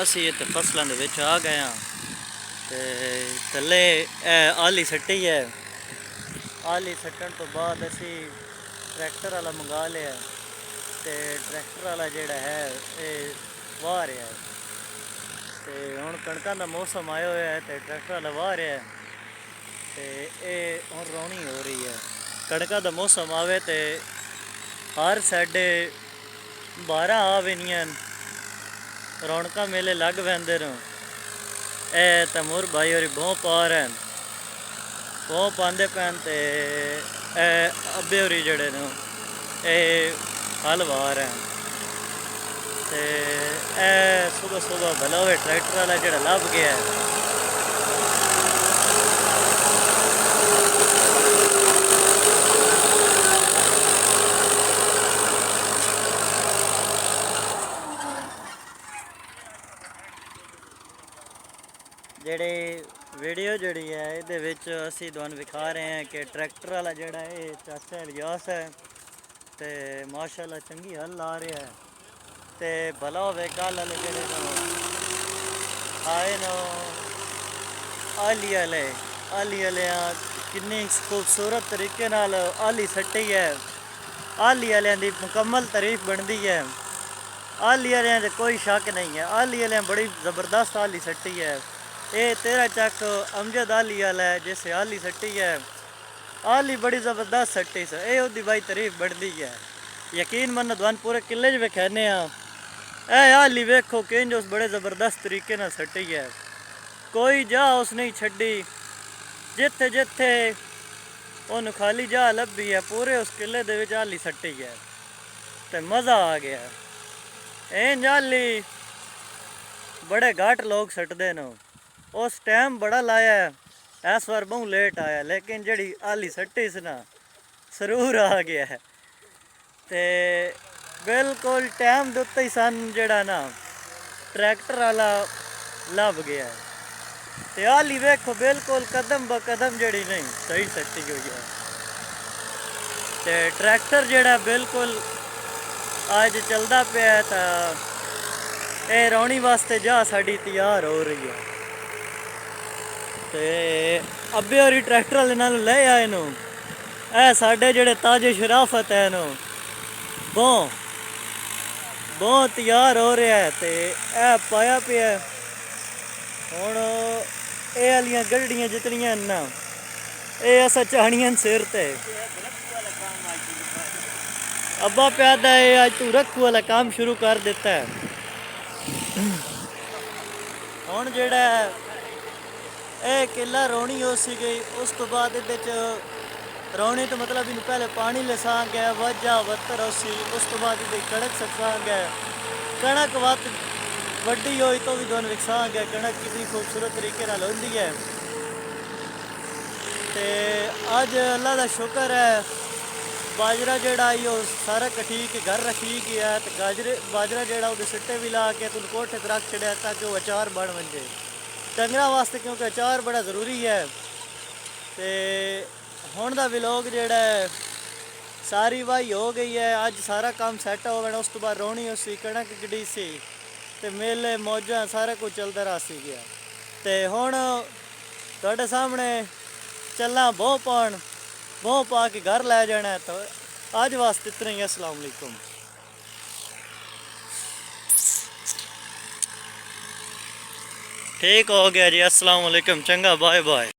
ਅਸੀਂ ਇੱਥੇ ਫਸਲਾਂ ਦੇ ਵਿੱਚ ਆ ਗਏ ਹਾਂ ਤੇ ਥੱਲੇ ਆਲੀ ਸੱਟੀ ਹੈ। ਆਲੀ ਸੱਟਣ ਤੋਂ ਬਾਅਦ ਅਸੀਂ ਟਰੈਕਟਰ ਵਾਲਾ ਮੰਗਾ ਲਿਆ ਤੇ ਟਰੈਕਟਰ ਵਾਲਾ ਜਿਹੜਾ ਹੈ ਇਹ ਵਾਹ ਰਿਹਾ ਹੈ। ਤੇ ਹੁਣ ਕਣਕਾਂ ਦਾ ਮੌਸਮ ਆਇਆ ਹੋਇਆ ਹੈ ਤੇ ਟਰੈਕਟਰ ਵਾਲਾ ਵਾਹ ਰਿਹਾ ਹੈ ਤੇ ਇਹ ਹੁਣ ਰੌਣੀ ਹੋ ਰਹੀ ਹੈ। ਕਣਕਾਂ ਦਾ ਮੌਸਮ ਆਵੇ ਤੇ ਹਰ ਸਾਡੇ 12 ਆ ਵੈਨੀਆਂ ਰੌਣਕਾਂ ਮੇਲੇ ਲੱਗ ਪੈਂਦੇ ਨੇ। ਇਹ ਤੈਮੂਰ भाई होरी भों पा रहे हैं, भों पाते पैन ते अब्बे होरी जड़े ने हल वाह रहे हैं। ते सुबह सुबह भला हुए ट्रैक्टर वाला जड़ा लभ गया है। ਜਿਹੜੀ ਵੀਡੀਓ ਜਿਹੜੀ ਹੈ ਇਹਦੇ ਵਿੱਚ ਅਸੀਂ ਤੁਹਾਨੂੰ ਵਿਖਾ ਰਹੇ ਹਾਂ ਕਿ ਟਰੈਕਟਰ ਵਾਲਾ ਜਿਹੜਾ ਇਹ ਚਾਚਾ ਇਲਿਆਸ ਹੈ ਤੇ ਮਾਸ਼ਾਅੱਲਾ ਚੰਗੀ ਹੱਲ ਲਾ ਰਿਹਾ ਹੈ। ਤੇ ਭਲਾ ਹੋਵੇ ਕੱਲ੍ਹ ਵਾਲੇ ਜਿਹੜੇ ਆਏ ਨੇ ਆਲੀ ਵਾਲਿਆਂ ਕਿੰਨੀ ਖੂਬਸੂਰਤ ਤਰੀਕੇ ਨਾਲ ਆਲੀ ਸੱਟੀ ਹੈ। ਆਲੀ ਵਾਲਿਆਂ ਦੀ ਮੁਕੰਮਲ ਤਾਰੀਫ ਬਣਦੀ ਹੈ। ਆਲੀ ਵਾਲਿਆਂ 'ਚ ਕੋਈ ਸ਼ੱਕ ਨਹੀਂ ਹੈ। ਆਲੀ ਵਾਲਿਆਂ ਬੜੀ ਜ਼ਬਰਦਸਤ ਆਲੀ ਸੱਟੀ है। ये 13 चक अमजद आली वाला है जिसे आली सट्टी है। आली बड़ी ज़बरदस्त सट्टी से ये उसकी भाई तारीफ बढ़ती है। यकीन मन तुहानू पूरे किले च विखाने ए आली वेखो किंज उस बड़े ज़बरदस्त तरीके नाल सट्टी है। कोई जा उस नहीं छड्डी, जिथे जिथे उन्होंने खाली जा लभी है पूरे उस किले दे विच आली सट्टी है। तो मज़ा आ गया। इंज आली बड़े घट लोग सटते न। उस टाइम बड़ा लाया है, इस बार बहुत लेट आया, लेकिन जड़ी आली सट्टी से ना सरूर आ गया है। तो बिल्कुल टाइम के उत्ते ही सन जड़ा ना ट्रैक्टर वाला लभ गया है। तो आली वेखो बिल्कुल कदम ब कदम जड़ी नहीं सही सट्टी हुई है। तो ट्रैक्टर जड़ा बिल्कुल अज चलता पाया तो ये रौनी वास्ते जा साड़ी तैयार हो रही है। तो अब्बे होरी ट्रैक्टर वाले नाल ले आए नो ए साडे जेड़े ताजे शराफत है नो बहुत तैयार हो रहा है। तो यह पाया पिया हुण ये आलियां गड्डियां जितनियां ना ये अस चाहनियां सिर ते अब्बा प्यादा है अज तू रखू वाला काम शुरू कर दिता है। हुण जेड़ा ਇਹ ਕਿੱਲਾ ਰੌਣੀ ਹੋ ਸੀ ਗਈ। ਉਸ ਤੋਂ ਬਾਅਦ ਇਹਦੇ 'ਚ ਰੌਣੀ ਤੋਂ ਮਤਲਬ ਇਹਨੂੰ ਪਹਿਲੇ ਪਾਣੀ ਲਿਸਾ ਗਿਆ ਵਾਜਾ ਵੱਤਰ ਉਸੀ। ਉਸ ਤੋਂ ਬਾਅਦ ਇਹਦੀ ਕਣਕ ਸਕਸਾ ਗਿਆ। ਕਣਕ ਵੱਡੀ ਹੋਈ ਤੋਂ ਵੀ ਦੋਨ ਵਿਕਸਾ ਗਿਆ। ਕਣਕ ਕਿੰਨੀ ਖੂਬਸੂਰਤ ਤਰੀਕੇ ਨਾਲ ਹੁੰਦੀ ਹੈ। ਤੇ ਅੱਜ ਅੱਲਾ ਦਾ ਸ਼ੁਕਰ ਹੈ ਬਾਜਰਾ ਜਿਹੜਾ ਆਈ ਉਹ ਸਾਰਾ ਕਠੀ ਕੇ ਘਰ ਰੱਖੀ ਗਿਆ। ਤੇ ਬਾਜਰਾ ਜਿਹੜਾ ਉਹਦੇ ਸਿੱਟੇ ਵੀ ਲਾ ਕੇ ਤੁਹਾਨੂੰ ਕੋਠੇ ਤੇ ਰੱਖ ਛੜਿਆ ਤਾਂ ਕਿ ਉਹ ਅਚਾਰ ਬਣ ਵੰਜੇ डंगरां वास्ते, क्योंकि अचार बड़ा ज़रूरी है। तो हुण दा व्लॉग जिहड़ा है सारी वाही हो गई है। अज सारा काम सैट हो गया। उस तो बाद रौनी उसी कणक गड्डी सी ते मेले मौजां सारा कुछ चलता रहा सी गया। तो हुण तुहाडे सामने चलना भों पा के घर लै जाना है। तो अज वास्ते इतना ही। अस्सलाम वालेकुम। ठीक हो गया जी। अस्सलाम वालेकुम। चंगा बाय बाय।